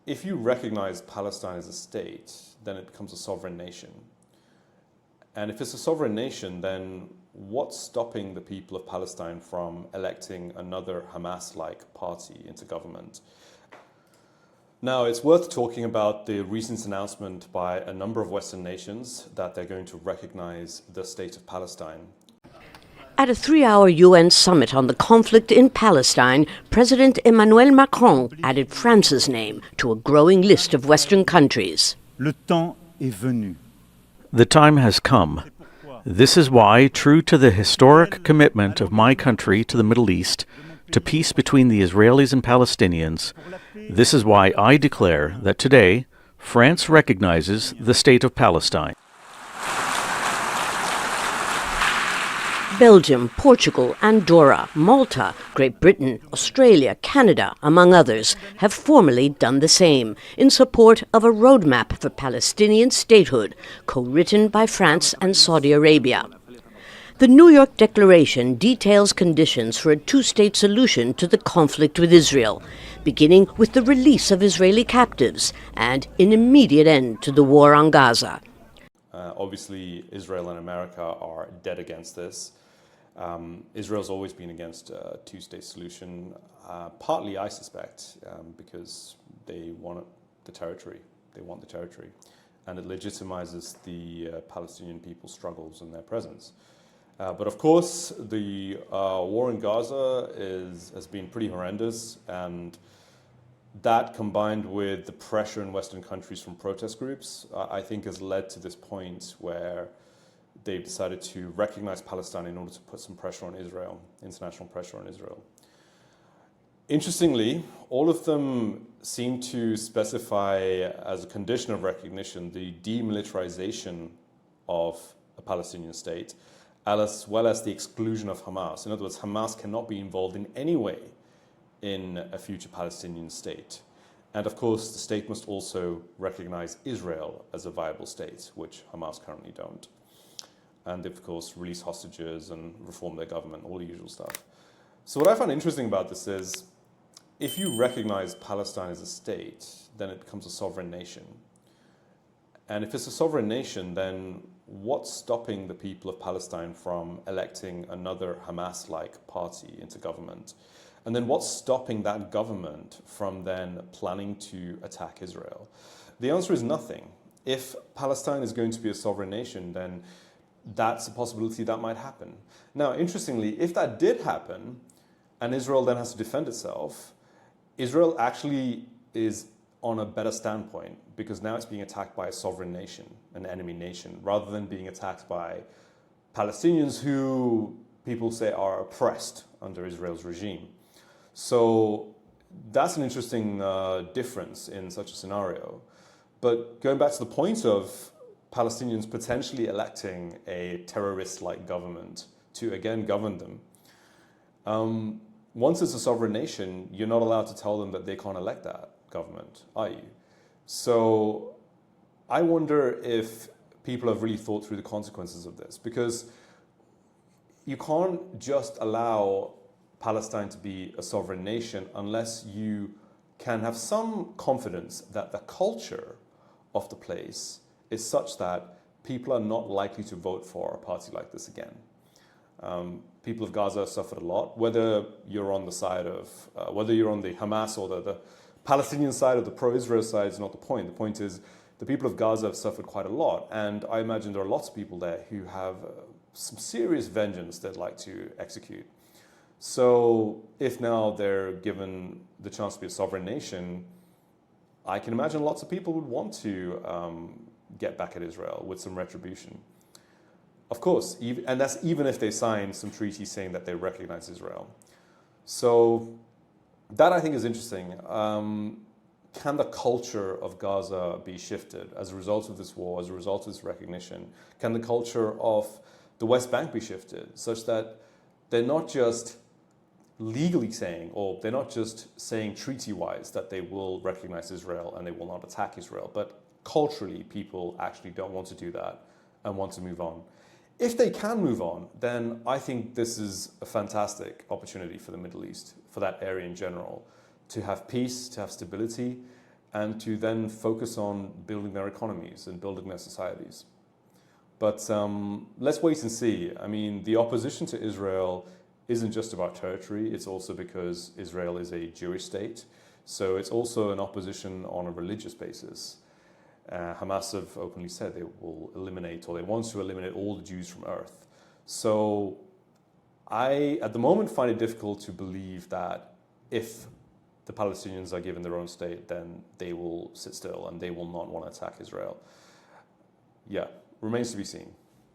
if you recognize Palestine as a state, then it becomes a sovereign nation. And if it's a sovereign nation, then what's stopping the people of Palestine from electing another Hamas-like party into government? Now, it's worth talking about the recent announcement by a number of Western nations that they're going to recognize the state of Palestine. At a 3-hour UN summit on the conflict in Palestine, President Emmanuel Macron added France's name to a growing list of Western countries. Le temps est venu. The time has come. This is why, true to the historic commitment of my country to the Middle East, to peace between the Israelis and Palestinians, this is why I declare that today, France recognizes the state of Palestine. Belgium, Portugal, Andorra, Malta, Great Britain, Australia, Canada, among others, have formally done the same in support of a roadmap for Palestinian statehood, co-written by France and Saudi Arabia. The New York Declaration details conditions for a two-state solution to the conflict with Israel, beginning with the release of Israeli captives and an immediate end to the war on Gaza. Obviously, Israel and America are dead against this. Israel's always been against a two-state solution, partly, I suspect, because they want the territory. They want the territory. And it legitimizes the Palestinian people's struggles and their presence. But of course, the war in Gaza has been pretty horrendous, and that, combined with the pressure in Western countries from protest groups, I think has led to this point where they've decided to recognize Palestine in order to put some pressure on Israel, international pressure on Israel. Interestingly, all of them seem to specify as a condition of recognition the demilitarization of a Palestinian state, as well as the exclusion of Hamas. In other words, Hamas cannot be involved in any way in a future Palestinian state. And of course, the state must also recognize Israel as a viable state, which Hamas currently don't. And of course, release hostages and reform their government, all the usual stuff. So what I find interesting about this is, if you recognize Palestine as a state, then it becomes a sovereign nation. And if it's a sovereign nation, then what's stopping the people of Palestine from electing another Hamas-like party into government? And then what's stopping that government from then planning to attack Israel? The answer is nothing. If Palestine is going to be a sovereign nation, then that's a possibility that might happen. Now, interestingly, if that did happen, and Israel then has to defend itself, Israel actually is on a better standpoint, because now it's being attacked by a sovereign nation, an enemy nation, rather than being attacked by Palestinians who people say are oppressed under Israel's regime. So that's an interesting difference in such a scenario. But going back to the point of Palestinians potentially electing a terrorist-like government to again govern them, once it's a sovereign nation, you're not allowed to tell them that they can't elect that government, are you? So I wonder if people have really thought through the consequences of this, because you can't just allow Palestine to be a sovereign nation unless you can have some confidence that the culture of the place is such that people are not likely to vote for a party like this again. People of Gaza have suffered a lot, whether you're on the side of, whether you're on the Hamas or the Palestinian side or the pro-Israel side is not the point. The point is the people of Gaza have suffered quite a lot, and I imagine there are lots of people there who have some serious vengeance they'd like to execute. So if now they're given the chance to be a sovereign nation, I can imagine lots of people would want to get back at Israel with some retribution. Of course, and that's even if they sign some treaty saying that they recognize Israel. So that, I think, is interesting. Can the culture of Gaza be shifted as a result of this war, as a result of this recognition? Can the culture of the West Bank be shifted such that they're not just legally saying, or they're not just saying treaty-wise that they will recognize Israel and they will not attack Israel, but culturally people actually don't want to do that and want to move on? If they can move on, then I think this is a fantastic opportunity for the Middle East, for that area in general, to have peace, to have stability, and to then focus on building their economies and building their societies. But let's wait and see. I mean, the opposition to Israel isn't just about territory, it's also because Israel is a Jewish state. So it's also an opposition on a religious basis. Hamas have openly said they will eliminate, or they want to eliminate, all the Jews from earth. So I, at the moment, find it difficult to believe that if the Palestinians are given their own state, then they will sit still and they will not want to attack Israel. Yeah, remains to be seen.